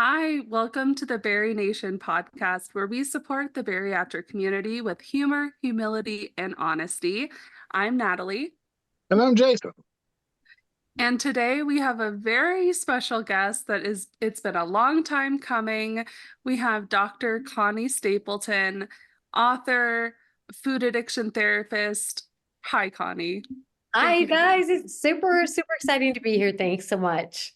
Hi, welcome to the BariNation Podcast, where we support the bariatric community with humor, humility, and honesty. I'm Natalie. And I'm Jason. And today we have a very special guest it's been a long time coming. We have Dr. Connie Stapleton, author, food addiction therapist. Hi, Connie. Hi, guys. It's super exciting to be here. Thanks so much.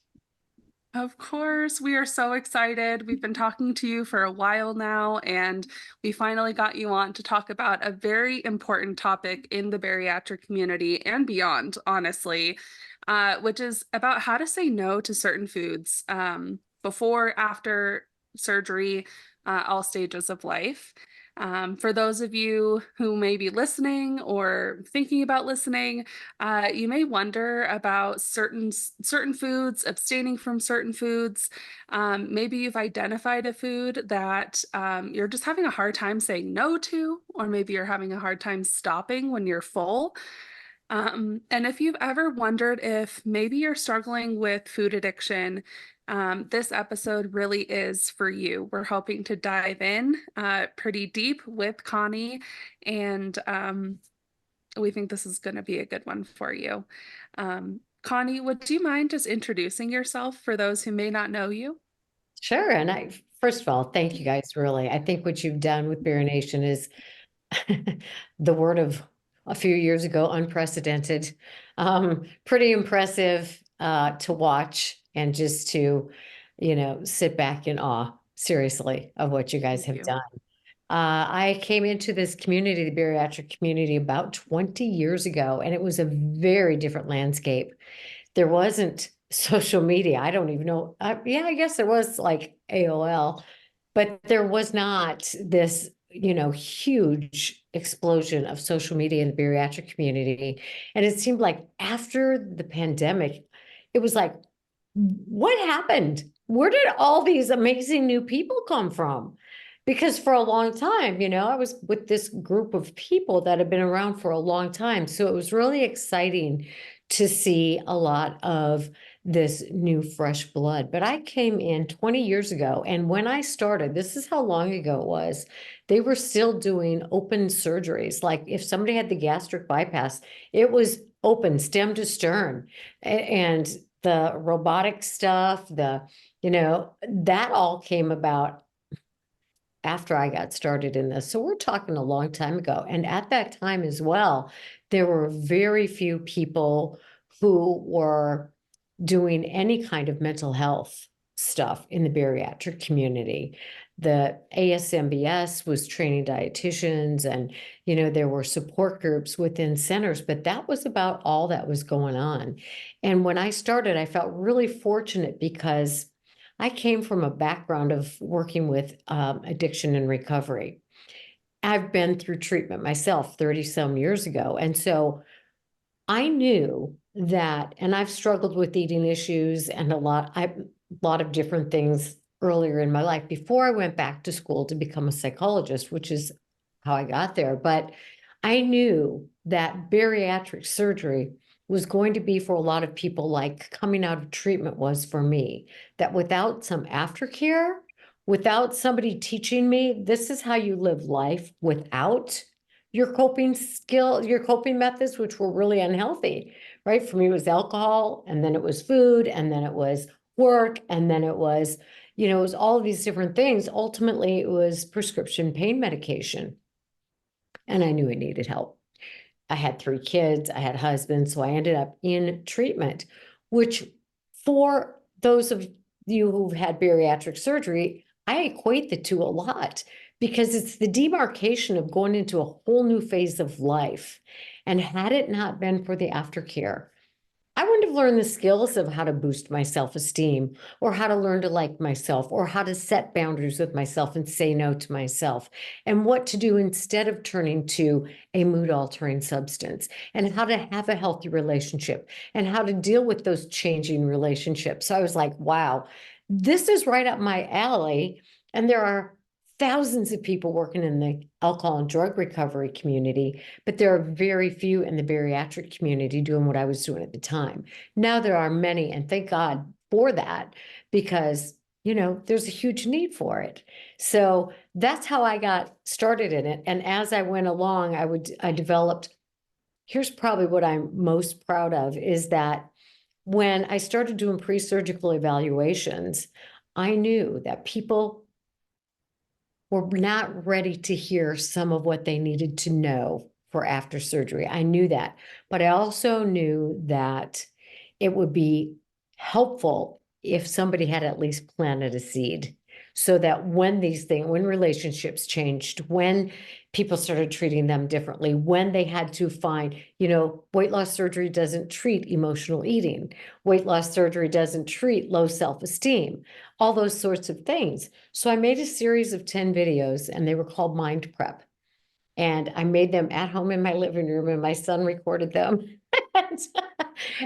Of course, we are so excited. We've been talking to you for a while now, and we finally got you on to talk about a very important topic in the bariatric community and beyond, honestly, which is about how to say no to certain foods before, after surgery, all stages of life. For those of you who may be listening or thinking about listening, you may wonder about certain foods, abstaining from certain foods. Maybe you've identified a food that you're just having a hard time saying no to, or maybe you're having a hard time stopping when you're full. And if you've ever wondered if maybe you're struggling with food addiction, this episode really is for you. We're hoping to dive in pretty deep with Connie, and we think this is going to be a good one for you. Connie, would you mind just introducing yourself for those who may not know you? Sure. And first of all, thank you guys, really. I think what you've done with BariNation is the word of a few years ago, unprecedented, pretty impressive to watch and just to, sit back in awe, seriously, of what you guys have done. I came into this community, the bariatric community, about 20 years ago, and it was a very different landscape. There wasn't social media. I don't even know. I guess there was like AOL, but there was not this huge explosion of social media in the bariatric community. And it seemed like after the pandemic, it was like, what happened? Where did all these amazing new people come from? Because for a long time, I was with this group of people that had been around for a long time. So it was really exciting to see a lot of this new fresh blood. But I came in 20 years ago, and when I started, this is how long ago it was, they were still doing open surgeries. Like if somebody had the gastric bypass, it was open, stem to stern. And the robotic stuff, that all came about after I got started in this. So we're talking a long time ago. And at that time as well, there were very few people who were doing any kind of mental health stuff in the bariatric community. The ASMBS was training dietitians, and there were support groups within centers, but that was about all that was going on. And when I started, I felt really fortunate because I came from a background of working with addiction and recovery. I've been through treatment myself 30 some years ago. And so I knew that, and I've struggled with eating issues and a lot of different things earlier in my life before I went back to school to become a psychologist, which is how I got there. But I knew that bariatric surgery was going to be for a lot of people like coming out of treatment was for me, that without some aftercare, without somebody teaching me, this is how you live life without your coping methods, which were really unhealthy, right? For me, it was alcohol, and then it was food, and then it was work, and then it was, it was all of these different things. Ultimately, it was prescription pain medication. And I knew I needed help. I had 3 kids, I had husbands, so I ended up in treatment, which for those of you who've had bariatric surgery, I equate the two a lot because it's the demarcation of going into a whole new phase of life. And had it not been for the aftercare, I wouldn't have learned the skills of how to boost my self-esteem, or how to learn to like myself, or how to set boundaries with myself and say no to myself, and what to do instead of turning to a mood-altering substance, and how to have a healthy relationship, and how to deal with those changing relationships. So I was like, wow, this is right up my alley. And there are thousands of people working in the alcohol and drug recovery community, but there are very few in the bariatric community doing what I was doing at the time. Now there are many, and thank God for that, because there's a huge need for it. So that's how I got started in it. And as I went along, I developed, here's probably what I'm most proud of, is that when I started doing pre-surgical evaluations, I knew that people were not ready to hear some of what they needed to know for after surgery. I knew that, but I also knew that it would be helpful if somebody had at least planted a seed, so that when when relationships changed, when people started treating them differently, when they had to find, weight loss surgery doesn't treat emotional eating. Weight loss surgery doesn't treat low self-esteem, all those sorts of things. So I made a series of 10 videos, and they were called Mind Prep. And I made them at home in my living room, and my son recorded them.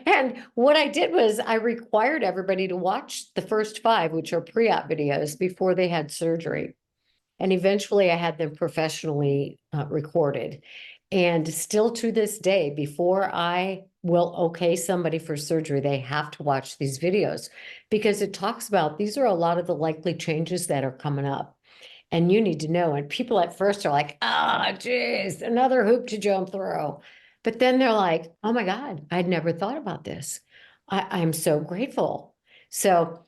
And what I did was I required everybody to watch the first 5, which are pre-op videos, before they had surgery. And eventually I had them professionally recorded. And still to this day, before I will okay somebody for surgery, they have to watch these videos, because it talks about, these are a lot of the likely changes that are coming up. And you need to know. And people at first are like, geez, another hoop to jump through. But then they're like, oh my God, I'd never thought about this. I'm so grateful. So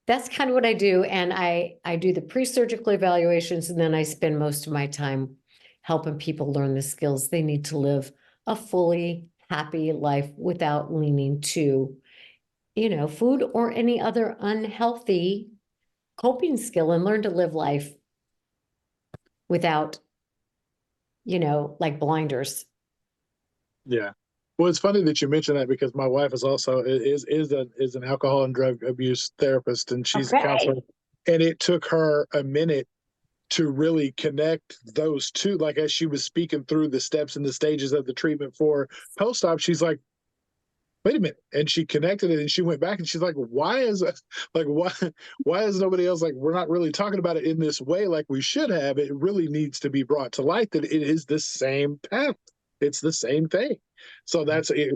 that's kind of what I do. And I do the pre-surgical evaluations, and then I spend most of my time helping people learn the skills they need to live a fully happy life without leaning to, food or any other unhealthy coping skill, and learn to live life without, like blinders. Yeah. Well, it's funny that you mentioned that, because my wife is also is an alcohol and drug abuse therapist, and she's a counselor. And it took her a minute to really connect those two. Like, as she was speaking through the steps and the stages of the treatment for post-op, she's like, wait a minute. And she connected it, and she went back, and she's like, why is nobody else, like, we're not really talking about it in this way like we should have. It really needs to be brought to light that it is the same path. It's the same thing. So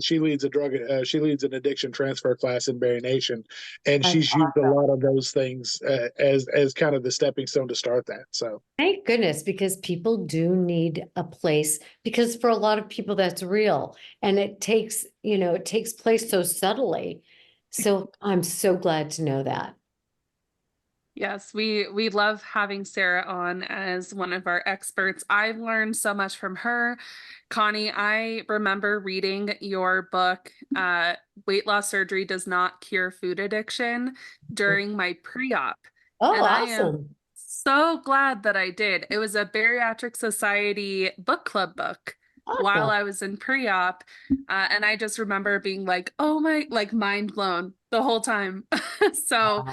she leads an addiction transfer class in BariNation, and she's used a lot of those things as kind of the stepping stone to start that. So thank goodness, because people do need a place, because for a lot of people that's real, and it takes place so subtly. So I'm so glad to know that. Yes, we love having Sarah on as one of our experts. I've learned so much from her. Connie, I remember reading your book, Weight Loss Surgery Does Not Cure Food Addiction, during my pre-op. Oh, And I am awesome. so glad that I did. It was a Bariatric Society book club book while Awesome. I was in pre-op. And I just remember being like, oh my, like mind blown the whole time. So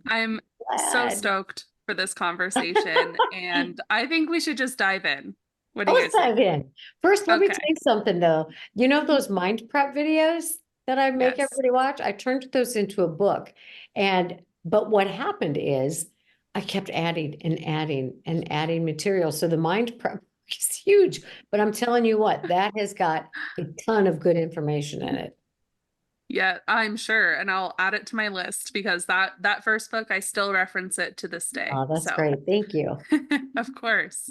I'm so Glad. stoked for this conversation, and I think we should just dive in. What do you Let's guys think? dive in. First, let me tell Okay. you something though. Those mind prep videos that I make Yes. everybody watch? I turned those into a book. But what happened is I kept adding and adding and adding material. So the mind prep is huge. But I'm telling you what, that has got a ton of good information in it. Yeah, I'm sure. And I'll add it to my list, because that first book, I still reference it to this day. Oh, that's So, great. Thank you. of course.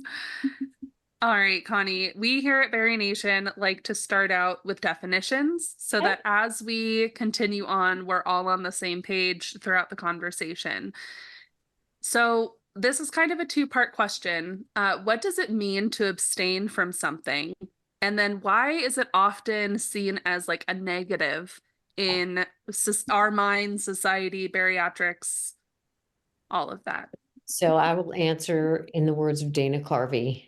All right, Connie, we here at BariNation like to start out with definitions, so that as we continue on, we're all on the same page throughout the conversation. So this is kind of a two-part question. What does it mean to abstain from something? And then why is it often seen as like a negative in our mind, society, bariatrics, all of that? So I will answer in the words of Dana Carvey.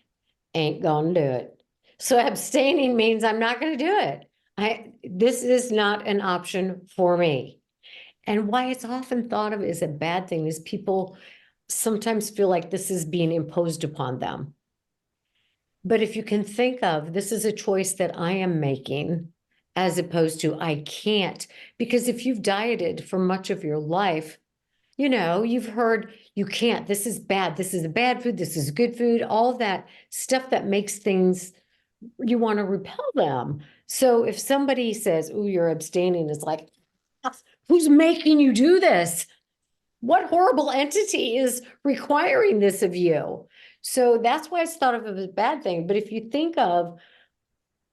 Ain't gonna do it. So abstaining means I'm not gonna do it. This is not an option for me. And why it's often thought of as a bad thing is people sometimes feel like this is being imposed upon them. But if you can think of, this is a choice that I am making, as opposed to I can't, because if you've dieted for much of your life, you've heard you can't, this is bad, this is a bad food, this is good food, all that stuff that makes things, you want to repel them. So if somebody says, oh, you're abstaining, it's like, who's making you do this? what horrible entity is requiring this of you? So that's why it's thought of as a bad thing. But if you think of,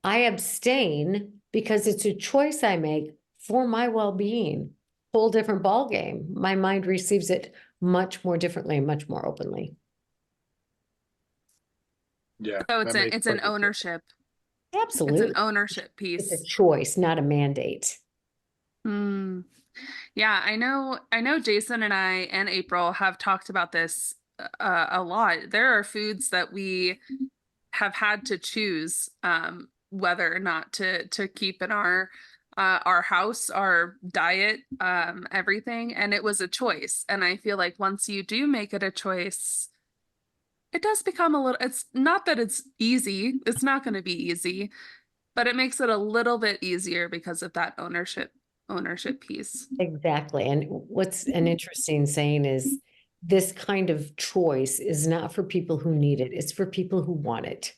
I abstain because it's a choice I make for my well-being, whole different ball game. My mind receives it much more differently and much more openly. Yeah. So that makes it's an perfect sense. ownership. Absolutely. It's an ownership It's a piece. choice, not a mandate. Mm. Yeah, I know Jason and I and April have talked about this a lot. There are foods that we have had to choose whether or not to keep in our house, our diet, everything, and it was a choice. And I feel like once you do make it a choice, it does become a little, it's not that it's easy, it's not going to be easy, but it makes it a little bit easier because of that ownership piece. Exactly. And what's an interesting saying is this kind of choice is not for people who need it. It's for people who want it.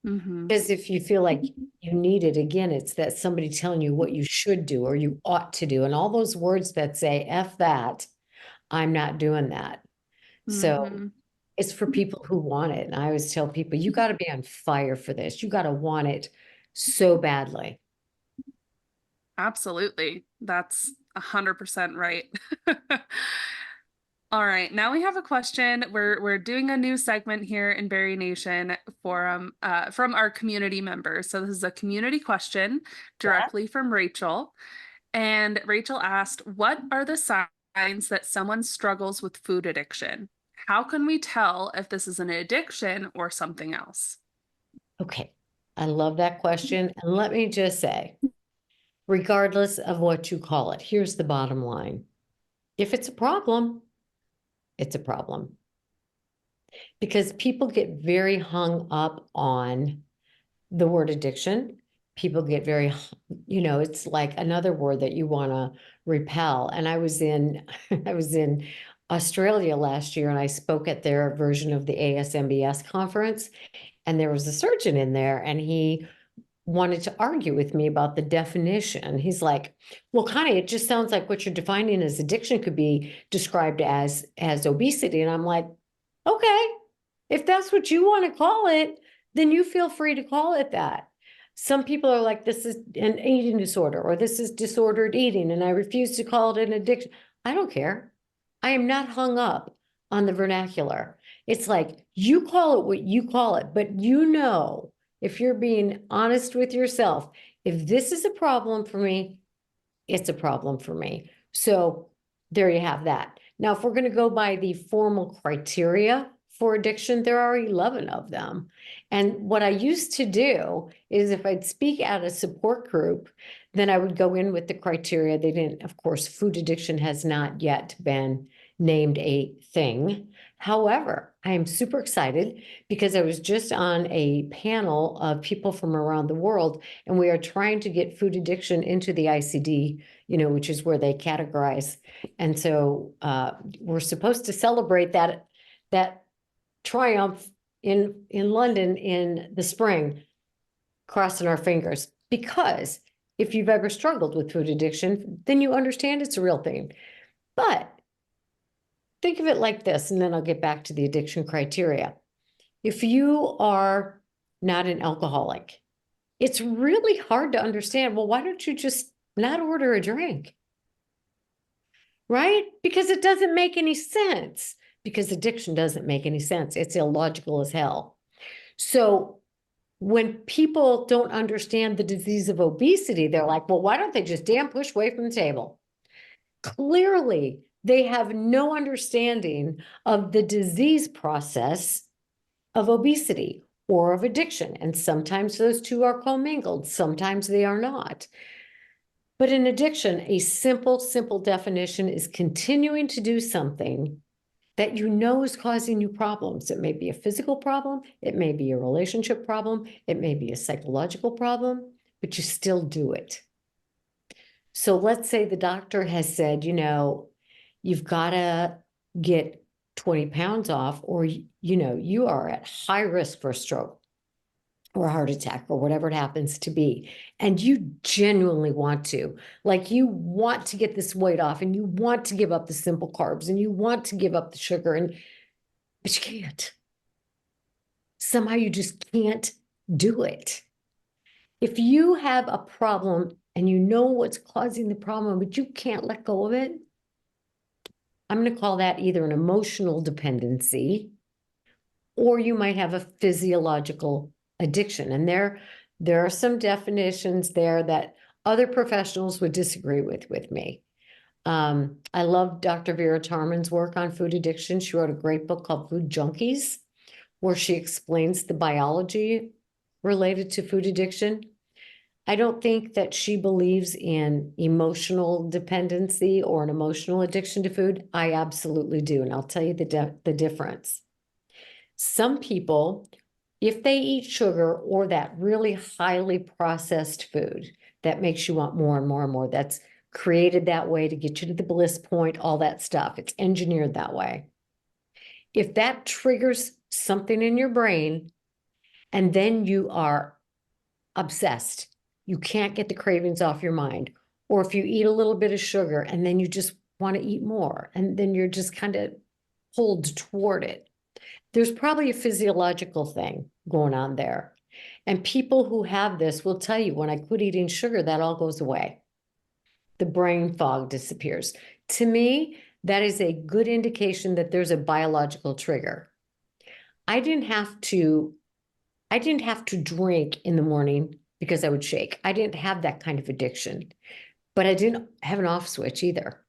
Mm-hmm. Because if you feel like you need it, again, it's that somebody telling you what you should do or you ought to do. And all those words that say, F that, I'm not doing that. So Mm-hmm. it's for people who want it. And I always tell people, you got to be on fire for this. You got to want it so badly. Absolutely. That's 100% right. All right, now we have a question. We're doing a new segment here in BariNation Forum from our community members. So this is a community question directly from Rachel. And Rachel asked, what are the signs that someone struggles with food addiction? How can we tell if this is an addiction or something else? Okay. I love that question. And let me just say, regardless of what you call it, here's the bottom line. If it's a problem, it's a problem. Because people get very hung up on the word addiction. People get very, it's like another word that you want to repel. And I was in Australia last year and I spoke at their version of the ASMBS conference. And there was a surgeon in there and he wanted to argue with me about the definition. He's like, well, Connie, it just sounds like what you're defining as addiction could be described as obesity. And I'm like, okay, if that's what you want to call it, then you feel free to call it that. Some people are like, this is an eating disorder or this is disordered eating, and I refuse to call it an addiction. I don't care. I am not hung up on the vernacular. It's like, you call it what you call it, but if you're being honest with yourself, if this is a problem for me, it's a problem for me. So there you have that. Now, if we're going to go by the formal criteria for addiction, there are 11 of them. And what I used to do is if I'd speak at a support group, then I would go in with the criteria. They didn't, of course, food addiction has not yet been named a thing. However, I am super excited because I was just on a panel of people from around the world, and we are trying to get food addiction into the ICD, which is where they categorize. And so we're supposed to celebrate that triumph in London in the spring, crossing our fingers, because if you've ever struggled with food addiction, then you understand it's a real thing. But think of it like this, and then I'll get back to the addiction criteria. If you are not an alcoholic, it's really hard to understand, well, why don't you just not order a drink? Right? Because it doesn't make any sense. Because addiction doesn't make any sense. It's illogical as hell. So when people don't understand the disease of obesity, they're like, well, why don't they just damn push away from the table? Clearly, they have no understanding of the disease process of obesity or of addiction. And sometimes those two are commingled. Sometimes they are not. But in addiction, a simple definition is continuing to do something that is causing you problems. It may be a physical problem, it may be a relationship problem, it may be a psychological problem, but you still do it. So let's say the doctor has said, you've got to get 20 pounds off, or, you are at high risk for a stroke. or a heart attack or whatever it happens to be. And you genuinely want to, like, you want to get this weight off and you want to give up the simple carbs and you want to give up the sugar, but you can't. Somehow you just can't do it. If you have a problem and you know what's causing the problem, but you can't let go of it, I'm going to call that either an emotional dependency, or you might have a physiological addiction. And there are some definitions there that other professionals would disagree with me. I love Dr. Vera Tarman's work on food addiction. She wrote a great book called Food Junkies, where she explains the biology related to food addiction. I don't think that she believes in emotional dependency or an emotional addiction to food. I absolutely do. And I'll tell you the difference. Some people, if they eat sugar or that really highly processed food that makes you want more and more and more, that's created that way to get you to the bliss point, all that stuff, it's engineered that way. If that triggers something in your brain and then you are obsessed, you can't get the cravings off your mind, or if you eat a little bit of sugar and then you just want to eat more and then you're just kind of pulled toward it, there's probably a physiological thing going on there. And people who have this will tell you, when I quit eating sugar, that all goes away. The brain fog disappears. To me, that is a good indication that there's a biological trigger. I didn't have to drink in the morning because I would shake. I didn't have that kind of addiction, but I didn't have an off switch either.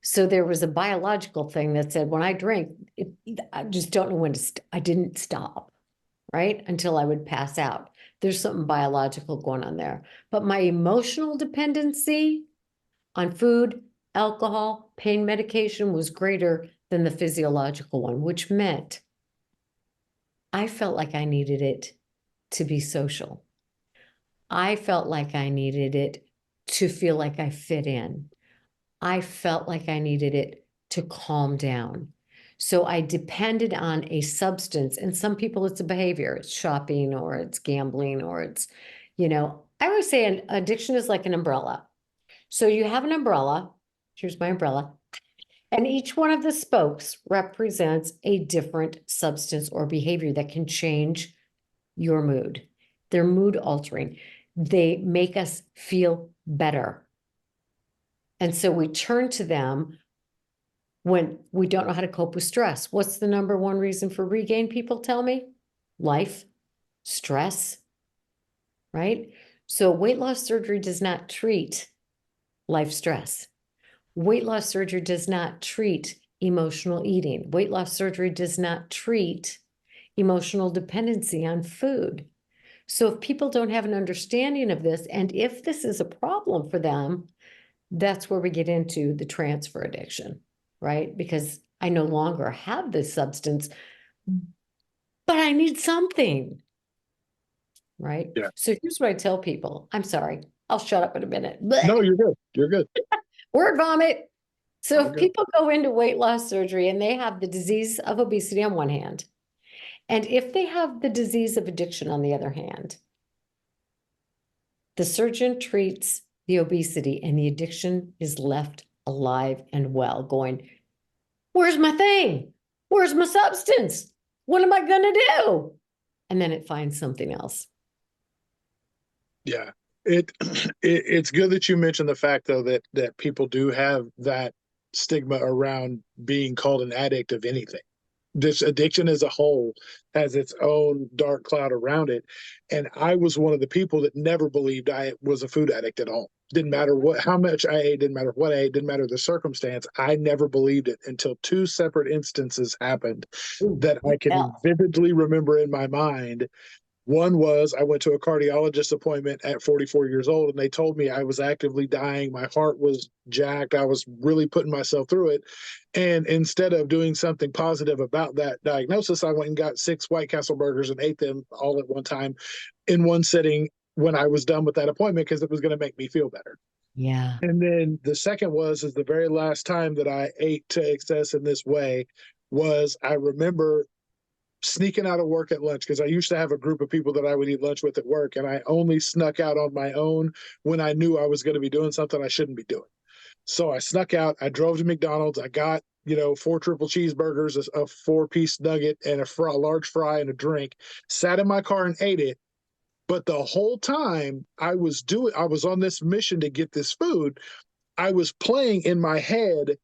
So there was a biological thing that said, when I drink, I just don't know when to, I didn't stop, right? Until I would pass out. There's something biological going on there. But my emotional dependency on food, alcohol, pain medication was greater than the physiological one, which meant I felt like I needed it to be social. I felt like I needed it to feel like I fit in. I felt like I needed it to calm down. So I depended on a substance, and some people it's a behavior, it's shopping or it's gambling or it's, I always say an addiction is like an umbrella. So you have an umbrella, here's my umbrella, and each one of the spokes represents a different substance or behavior that can change your mood. They're mood altering. They make us feel better. And so we turn to them when we don't know how to cope with stress. What's the number one reason for regain, people tell me? Life, stress, right? So weight loss surgery does not treat life stress. Weight loss surgery does not treat emotional eating. Weight loss surgery does not treat emotional dependency on food. So if people don't have an understanding of this, and if this is a problem for them, that's where we get into the transfer addiction, right? Because I no longer have this substance, but I need something, right? Yeah. So here's what I tell people. I'm sorry, I'll shut up in a minute. No, you're good. You're good. Word vomit. So if Okay. people go into weight loss surgery and they have the disease of obesity on one hand, and if they have the disease of addiction on the other hand, the surgeon treats the obesity and the addiction is left alive and well, going, where's my thing? Where's my substance? What am I going to do? And then it finds something else. Yeah. It's good that you mentioned the fact, though, that people do have that stigma around being called an addict of anything. This addiction as a whole has its own dark cloud around it. And I was one of the people that never believed I was a food addict at all. Didn't matter how much I ate, didn't matter what I ate, didn't matter the circumstance. I never believed it until two separate instances happened that I can vividly remember in my mind. One was I went to a cardiologist appointment at 44 years old, and they told me I was actively dying. My heart was jacked. I was really putting myself through it. And instead of doing something positive about that diagnosis, I went and got 6 White Castle burgers and ate them all at one time in one sitting when I was done with that appointment, because it was going to make me feel better. Yeah. And then the second is the very last time that I ate to excess in this way was, I remember sneaking out of work at lunch, because I used to have a group of people that I would eat lunch with at work, and I only snuck out on my own when I knew I was going to be doing something I shouldn't be doing. So I snuck out. I drove to McDonald's. I got, 4 triple cheeseburgers, a 4-piece nugget, and a large fry and a drink. Sat in my car and ate it. But the whole time I was on this mission to get this food, I was playing in my head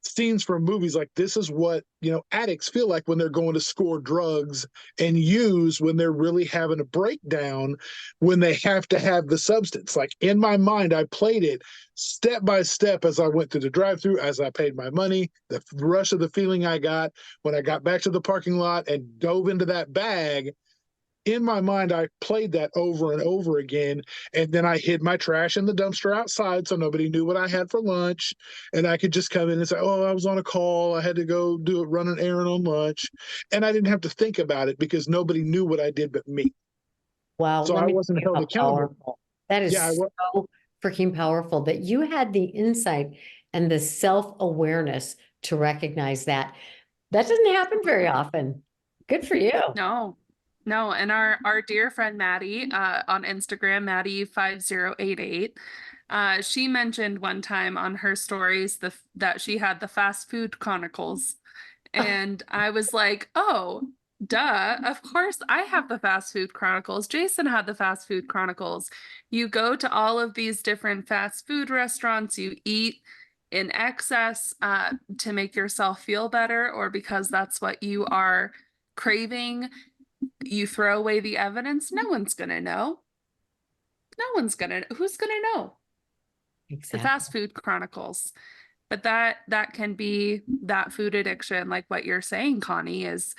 scenes from movies like, this is what, addicts feel like when they're going to score drugs and use when they're really having a breakdown, when they have to have the substance. Like, in my mind, I played it step by step as I went through the drive-through, as I paid my money, the rush of the feeling I got when I got back to the parking lot and dove into that bag. In my mind, I played that over and over again. And then I hid my trash in the dumpster outside so nobody knew what I had for lunch. And I could just come in and say, oh, I was on a call. I had to go run an errand on lunch. And I didn't have to think about it because nobody knew what I did but me. Wow. So I wasn't held accountable. That is so freaking powerful that you had the insight and the self-awareness to recognize that. That doesn't happen very often. Good for you. No, and our dear friend Maddie on Instagram, Maddie5088, she mentioned one time on her stories that she had the Fast Food Chronicles, and I was like, oh, duh, of course I have the Fast Food Chronicles. Jason had the Fast Food Chronicles. You go to all of these different fast food restaurants, you eat in excess to make yourself feel better, or because that's what you are craving. You throw away the evidence, no one's gonna know. Who's gonna know? Exactly. The Fast Food Chronicles. But that can be that food addiction, like what you're saying, Connie, is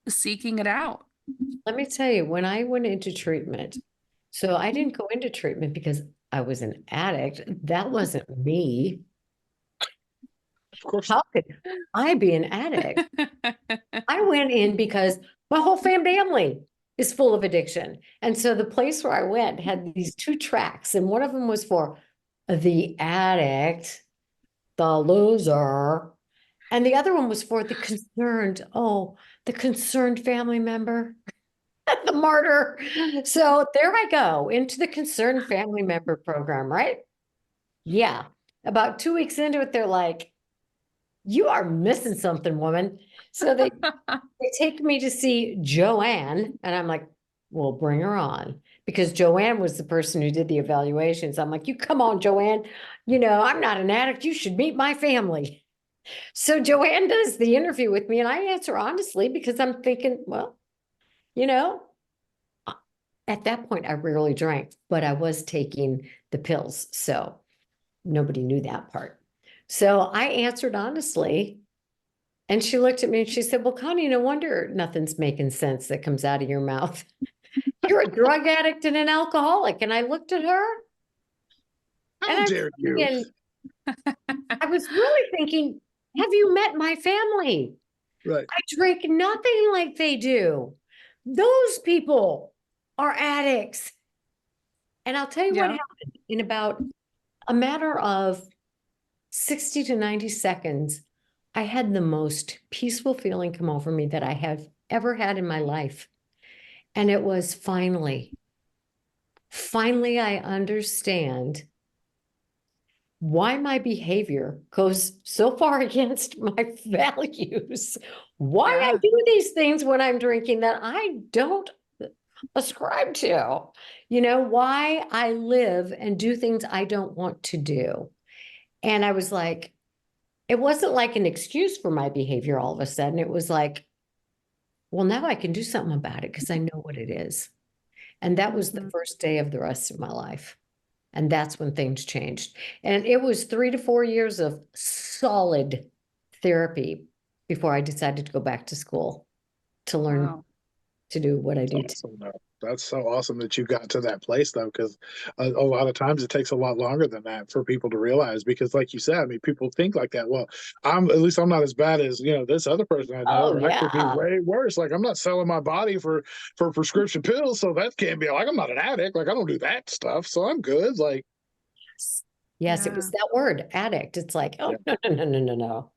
seeking it out. Let me tell you, when I went into treatment, so I didn't go into treatment because I was an addict. That wasn't me. Of course. How could I be an addict? I went in because my whole family is full of addiction. And so the place where I went had these 2 tracks, and one of them was for the addict, the loser, and the other one was for the concerned family member, the martyr. So there I go into the concerned family member program, right? Yeah. About 2 weeks into it, they're like, you are missing something, woman. So they take me to see Joanne, and I'm like, well, bring her on, because Joanne was the person who did the evaluations. I'm like, you come on, Joanne, I'm not an addict. You should meet my family. So Joanne does the interview with me, and I answer honestly because I'm thinking, well, at that point, I rarely drank, but I was taking the pills. So nobody knew that part. So I answered honestly, and she looked at me and she said, well, Connie, no wonder nothing's making sense that comes out of your mouth. You're a drug addict and an alcoholic. And I looked at her. How dare you? I was really thinking, have you met my family? Right. I drink nothing like they do. Those people are addicts. And I'll tell you what happened. In about a matter of 60 to 90 seconds, I had the most peaceful feeling come over me that I have ever had in my life. And it was finally I understand why my behavior goes so far against my values, why I do these things when I'm drinking that I don't ascribe to, why I live and do things I don't want to do. And I was like, it wasn't like an excuse for my behavior all of a sudden. It was like, well, now I can do something about it because I know what it is. And that was the first day of the rest of my life. And that's when things changed. And it was 3 to 4 years of solid therapy before I decided to go back to school to learn to do what I do. That's so awesome that you got to that place, though, because a lot of times it takes a lot longer than that for people to realize, because like you said, I mean, people think like that. Well, at least I'm not as bad as, this other person I know, or I could be way worse. Like, I'm not selling my body for prescription pills. So that can't be like, I'm not an addict. Like, I don't do that stuff. So I'm good. Like, yes, it was that word, addict. It's like, no.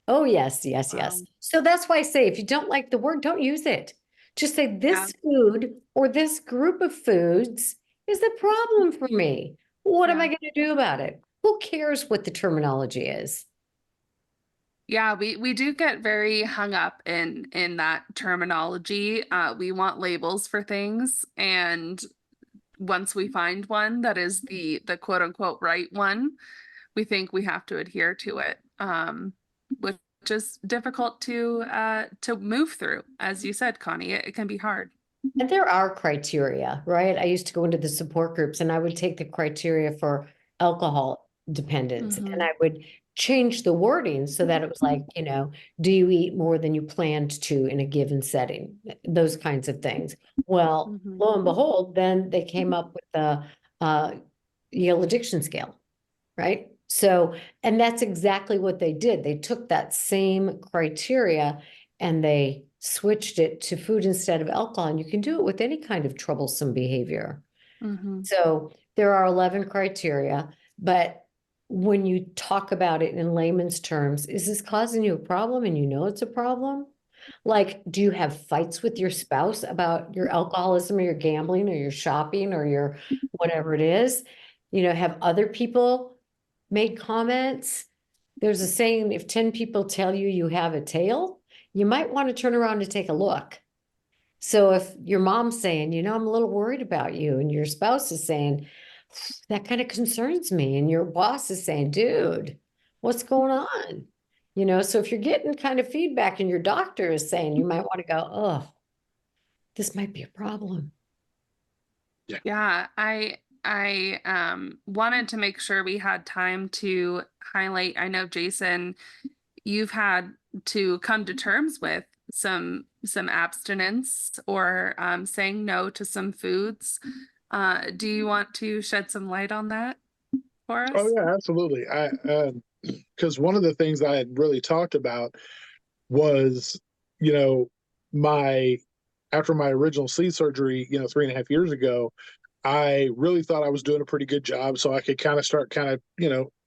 Oh, yes, yes, yes. Um, So that's why I say if you don't like the word, don't use it. Just say yeah, this food or this group of foods is a problem for me. What am I yeah. going to do about it? Who cares what the terminology is? Yeah, we do get very hung up in that terminology. We want labels for things, and once we find one that is the quote unquote right one, we think we have to adhere to it, which is difficult to move through. As you said, Connie, it can be hard. And there are criteria, right? I used to go into the support groups and I would take the criteria for alcohol dependence and Hmm. I would change the wording so that it was like, do you eat more than you planned to in a given setting? Those kinds of things. Well, Hmm. lo and behold, then they came up with the uh, Yale addiction scale, right? So, and that's exactly what they did. They took that same criteria and they switched it to food instead of alcohol. And you can do it with any kind of troublesome behavior. Hmm. So there are 11 criteria, but when you talk about it in layman's terms, is this causing you a problem and you know it's a problem? Like, do you have fights with your spouse about your alcoholism or your gambling or your shopping or your whatever it is? Have other people made comments? There's a saying, if 10 people tell you you have a tail, you might want to turn around and take a look. So if your mom's saying, I'm a little worried about you, and your spouse is saying, that kind of concerns me, and your boss is saying, dude, what's going on? So if you're getting kind of feedback and your doctor is saying, you might want to go, oh, this might be a problem. Yeah. Yeah, I wanted to make sure we had time to highlight. I know, Jason, you've had to come to terms with some abstinence or saying no to some foods. Do you want to shed some light on that for Oh us? yeah, absolutely. Because one of the things I had really talked about was, you know, my after my original sleeve surgery, 3.5 years ago, I really thought I was doing a pretty good job, so I could kind of start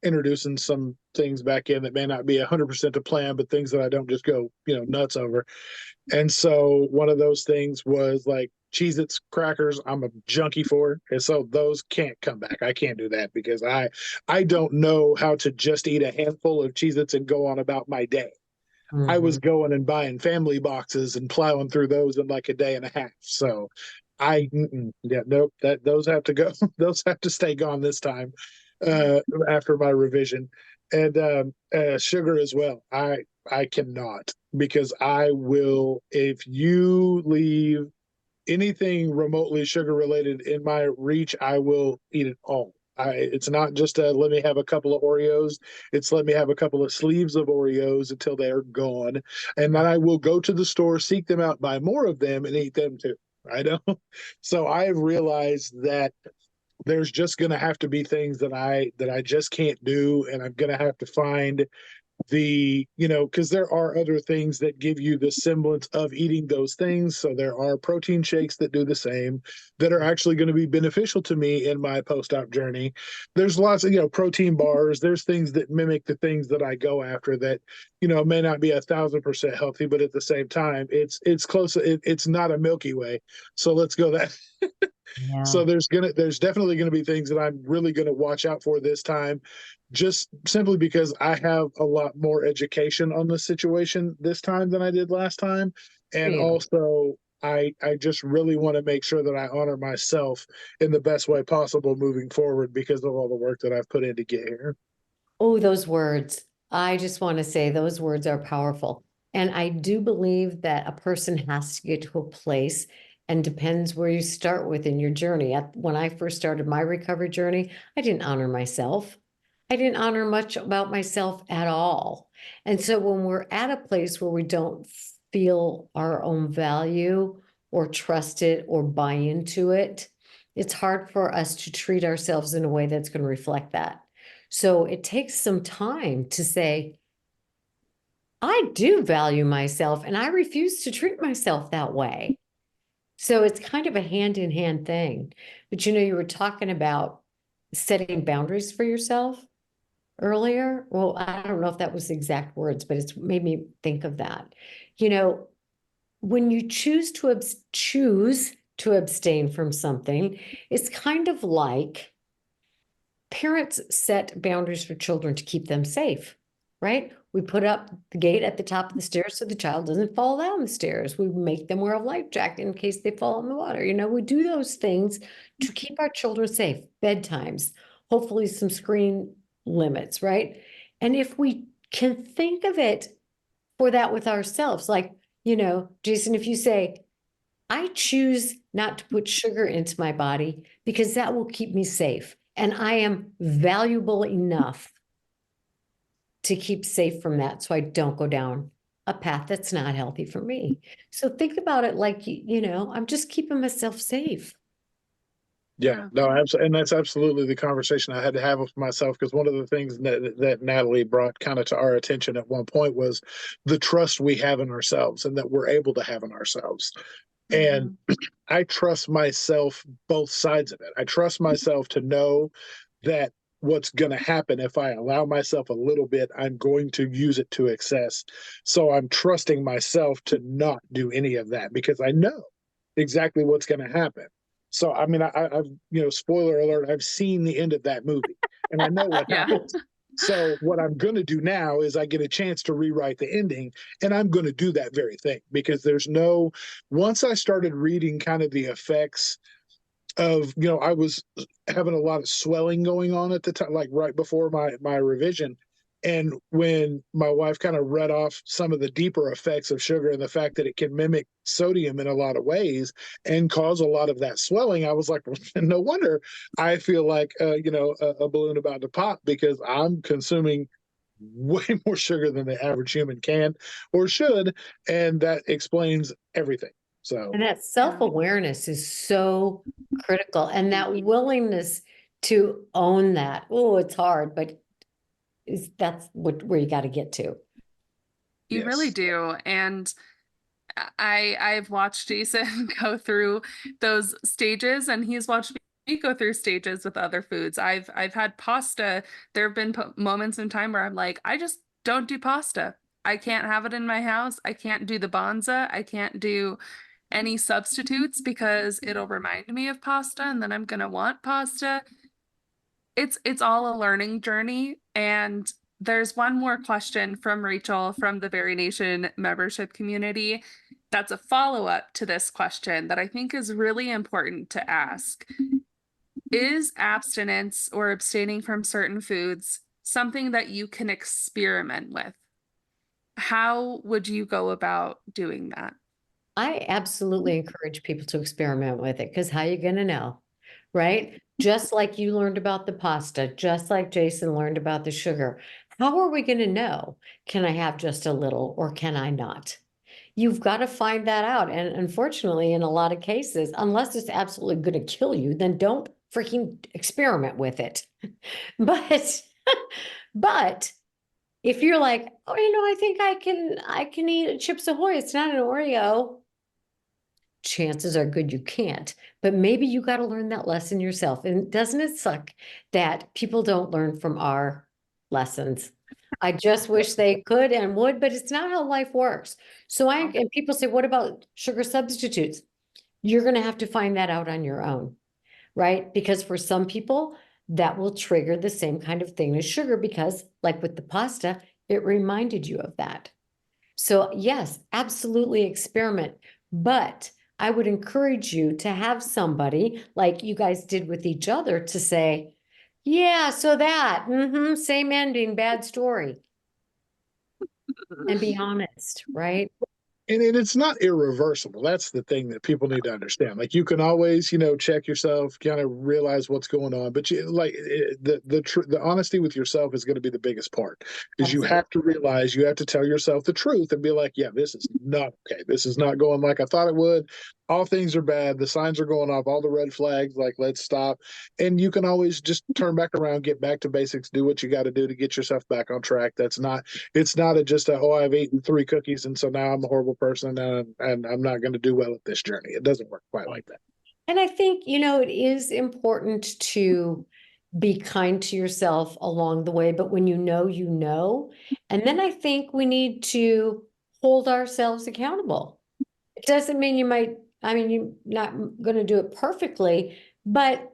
introducing some things back in that may not be 100% to plan, but things that I don't just go, nuts over. And so one of those things was like Cheez-Its crackers. I'm a junkie for, and so those can't come back. I can't do that because I don't know how to just eat a handful of Cheez-Its and go on about my day. I was Mhm. going and buying family boxes and plowing through those in like a day and a half. So yeah, nope, that those have to go. Those have to stay gone this time, after my revision. And sugar as well. I cannot, because I will, if you leave anything remotely sugar related in my reach, I will eat it all. It's not just let me have a couple of Oreos. It's let me have a couple of sleeves of Oreos until they're gone. And then I will go to the store, seek them out, buy more of them, and eat them too. I know. So I have realized that there's just going to have to be things that I just can't do, and I'm going to have to find because there are other things that give you the semblance of eating those things. So there are protein shakes that do the same, that are actually going to be beneficial to me in my post-op journey. There's lots of protein bars. There's things that mimic the things that I go after that may not be 1,000% healthy, but at the same time it's close. It's not a Milky Way, so let's go that. Yeah. So there's definitely gonna be things that I'm really gonna watch out for this time, just simply because I have a lot more education on the situation this time than I did last time. And Yeah. also I just really want to make sure that I honor myself in the best way possible moving forward because of all the work that I've put in to get here. Oh, those words. I just want to say those words are powerful. And I do believe that a person has to get to a place and depends where you start with in your journey. When I first started my recovery journey, I didn't honor myself. I didn't honor much about myself at all. And so when we're at a place where we don't feel our own value or trust it or buy into it, it's hard for us to treat ourselves in a way that's going to reflect that. So it takes some time to say, I do value myself and I refuse to treat myself that way. So it's kind of a hand in hand thing. But you were talking about setting boundaries for yourself. earlier. Well, I don't know if that was the exact words, but it's made me think of that. You know, when you choose to abstain from something, it's kind of like parents set boundaries for children to keep them safe, right? We put up the gate at the top of the stairs so the child doesn't fall down the stairs. We make them wear a life jacket in case they fall in the water. You know, we do those things to keep our children safe, bedtimes, hopefully some screen limits, right? And if we can think of it for that with ourselves, like, you know, Jason, if you say, I choose not to put sugar into my body because that will keep me safe. And I am valuable enough to keep safe from that so I don't go down a path that's not healthy for me. So think about it like, you know, I'm just keeping myself safe. Yeah, no, absolutely. And that's absolutely the conversation I had to have with myself, because one of the things that Natalie brought kind of to our attention at one point was the trust we have in ourselves and that we're able to have in ourselves. And I trust myself, both sides of it. I trust myself to know that what's going to happen if I allow myself a little bit, I'm going to use it to excess. So I'm trusting myself to not do any of that because I know exactly what's going to happen. So, I mean, I've, you know, spoiler alert, I've seen the end of that movie and I know what happens. So what I'm going to do now is I get a chance to rewrite the ending, and I'm going to do that very thing because once I started reading kind of the effects of, you know, I was having a lot of swelling going on at the time, like right before my revision. And when my wife kind of read off some of the deeper effects of sugar and the fact that it can mimic sodium in a lot of ways and cause a lot of that swelling, I was like, no wonder I feel like, you know, a balloon about to pop, because I'm consuming way more sugar than the average human can or should. And that explains everything. So, and that self-awareness is so critical. And that willingness to own that. Oh, it's hard, but that's where you got to get to. You really do. And I've watched Jason go through those stages, and he's watched me go through stages with other foods. I've had pasta. There have been moments in time where I'm like, I just don't do pasta. I can't have it in my house. I can't do the bonza. I can't do any substitutes because it'll remind me of pasta, and then I'm gonna want pasta. It's all a learning journey. And there's one more question from Rachel from the BariNation membership community that's a follow-up to this question that I think is really important to ask. Is abstinence or abstaining from certain foods something that you can experiment with? How would you go about doing that? I absolutely encourage people to experiment with it, because how are you going to know, right? Just like you learned about the pasta, just like Jason learned about the sugar. How are we going to know? Can I have just a little or can I not? You've got to find that out. And unfortunately, in a lot of cases, unless it's absolutely going to kill you, then don't freaking experiment with it. But, but if you're like, oh, you know, I think I can eat Chips Ahoy. It's not an Oreo. Chances are good you can't, but maybe you got to learn that lesson yourself. And doesn't it suck that people don't learn from our lessons? I just wish they could and would, but it's not how life works. So and people say, what about sugar substitutes? You're going to have to find that out on your own, right? Because for some people, that will trigger the same kind of thing as sugar, because like with the pasta, it reminded you of that. So yes, absolutely experiment, but I would encourage you to have somebody like you guys did with each other to say, yeah, so that, same ending, bad story. And be honest, right? and it's not irreversible. That's the thing that people need to understand. Like, you can always, you know, check yourself, kind of realize what's going on, but the honesty with yourself is going to be the biggest part. Is you have to realize, you have to tell yourself the truth and be like, yeah, this is not okay. This is not going like I thought it would. All things are bad. The signs are going off, all the red flags, like, let's stop. And you can always just turn back around, get back to basics, do what you got to do to get yourself back on track. It's not oh, I've eaten 3 cookies and so now I'm a horrible person and I'm not going to do well at this journey. It doesn't work quite like that. And I think, you know, it is important to be kind to yourself along the way, but when you know, you know. And then I think we need to hold ourselves accountable. It doesn't mean you're not going to do it perfectly, but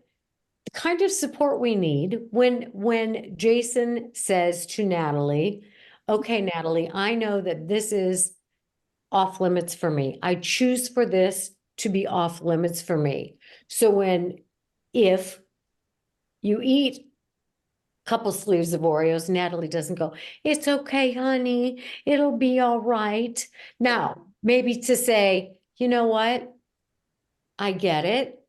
the kind of support we need when Jason says to Natalie, okay, Natalie, I know that this is off limits for me. I choose for this to be off limits for me. So if you eat a couple sleeves of Oreos, Natalie doesn't go, it's okay, honey, it'll be all right. Now, maybe to say, you know what? I get it,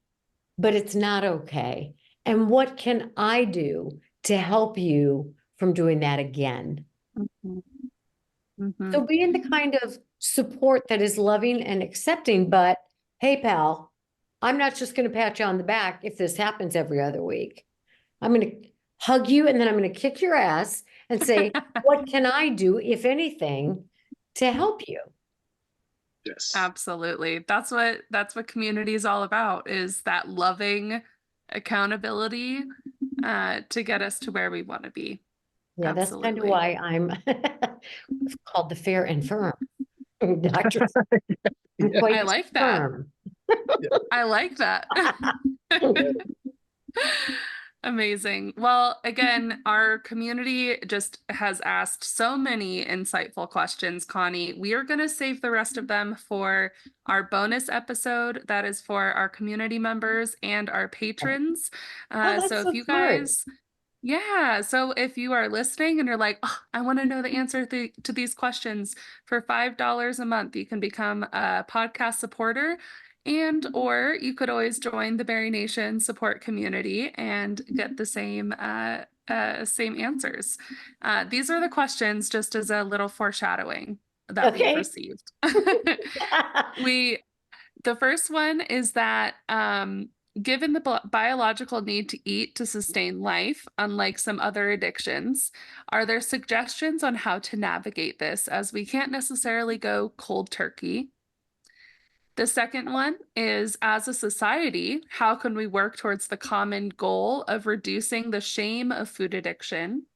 but it's not okay. And what can I do to help you from doing that again? Mhm. Mhm. So being the kind of support that is loving and accepting, but hey, pal, I'm not just going to pat you on the back if this happens every other week. I'm going to hug you and then I'm going to kick your ass and say, what can I do, if anything, to help you? Yes. Absolutely. That's what community is all about, is that loving accountability to get us to where we want to be. Yeah, that's kind of Absolutely. why I'm called the fair and firm. Doctor, I'm Yeah. quite I like that. firm. I like that. Amazing. Well, again, our community just has asked so many insightful questions, Connie. We are going to save the rest of them for our bonus episode that is for our community members and our patrons. Oh, that's So so if you smart. guys, yeah, so if you are listening and you're like, oh, I want to know the answer to these questions, for $5 a month, you can become a podcast supporter. And or you could always join the BariNation support community and get the same answers. These are the questions, just as a little foreshadowing that we've Okay. received. The first one is that given the biological need to eat to sustain life, unlike some other addictions, are there suggestions on how to navigate this, as we can't necessarily go cold turkey? The second one is, as a society, how can we work towards the common goal of reducing the shame of food addiction?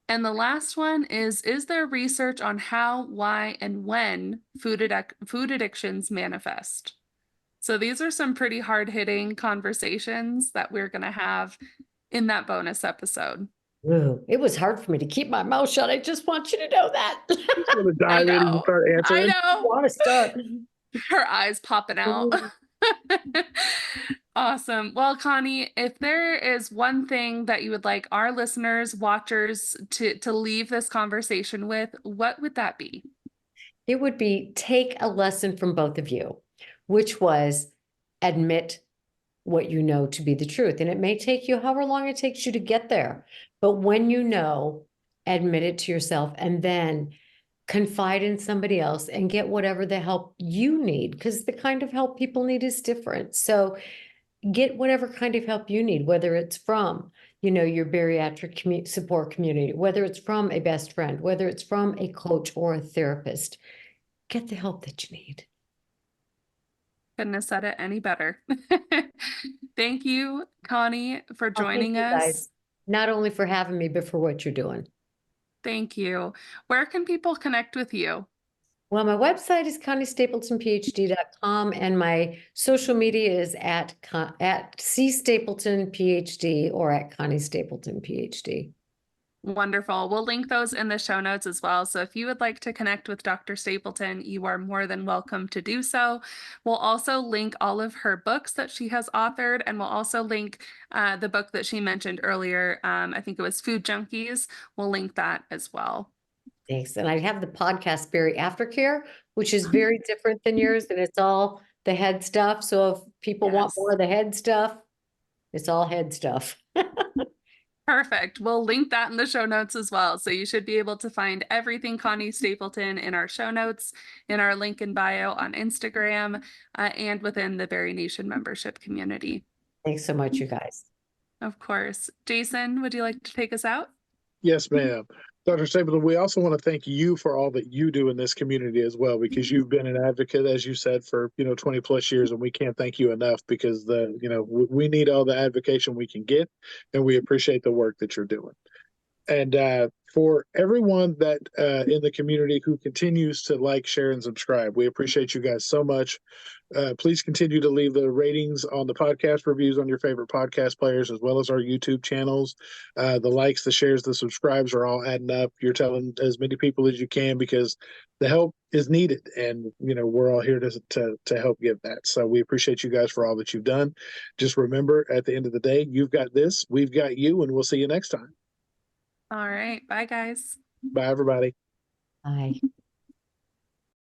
And the last one is there research on how, why, and when food addictions manifest? So these are some pretty hard-hitting conversations that we're going to have in that bonus episode. Ooh, it was hard for me to keep my mouth shut. I just want you to know that. Just want to I dive in and know. start I answering. I know. want to start. Her eyes popping out. Awesome. Well, Connie, if there is one thing that you would like our listeners, watchers to leave this conversation with, what would that be? It would be take a lesson from both of you, which was admit what you know to be the truth. And it may take you however long it takes you to get there. But when you know, admit it to yourself and then confide in somebody else and get whatever the help you need, because the kind of help people need is different. So get whatever kind of help you need, whether it's from, your bariatric support community, whether it's from a best friend, whether it's from a coach or a therapist. Get the help that you need. Couldn't have said it any better. Thank you, Connie, for Oh, thank joining you us. guys, not only for having me, but for what you're doing. Thank you. Where can people connect with you? Well, my website is conniesstapletonphd.com, and my social media is at cstapletonphd or at Connie Stapleton PhD. Wonderful. We'll link those in the show notes as well. So if you would like to connect with Dr. Stapleton, you are more than welcome to do so. We'll also link all of her books that she has authored, and we'll also link the book that she mentioned earlier. I think it was Food Junkies. We'll link that as well. Thanks. And I have the podcast Bari Aftercare, which is very different than yours, and it's all the head stuff. So if people want more of the head stuff, it's all head stuff. Perfect. We'll link that in the show notes as well. So you should be able to find everything Connie Stapleton in our show notes, in our link in bio on Instagram, and within the BariNation membership community. Thanks so much, you guys. Of course. Jason, would you like to take us out? Yes, ma'am. Dr. Stapleton, we also want to thank you for all that you do in this community as well, because you've been an advocate, as you said, for 20 plus years, and we can't thank you enough because we need all the advocacy we can get, and we appreciate the work that you're doing. And for everyone that in the community who continues to like, share, and subscribe, we appreciate you guys so much. Please continue to leave the ratings on the podcast, reviews on your favorite podcast players, as well as our YouTube channels. The likes, the shares, the subscribes are all adding up. You're telling as many people as you can because the help is needed, and we're all here to help give that. So we appreciate you guys for all that you've done. Just remember, at the end of the day, you've got this, we've got you, and we'll see you next time. All right. Bye, guys. Bye, everybody. Bye.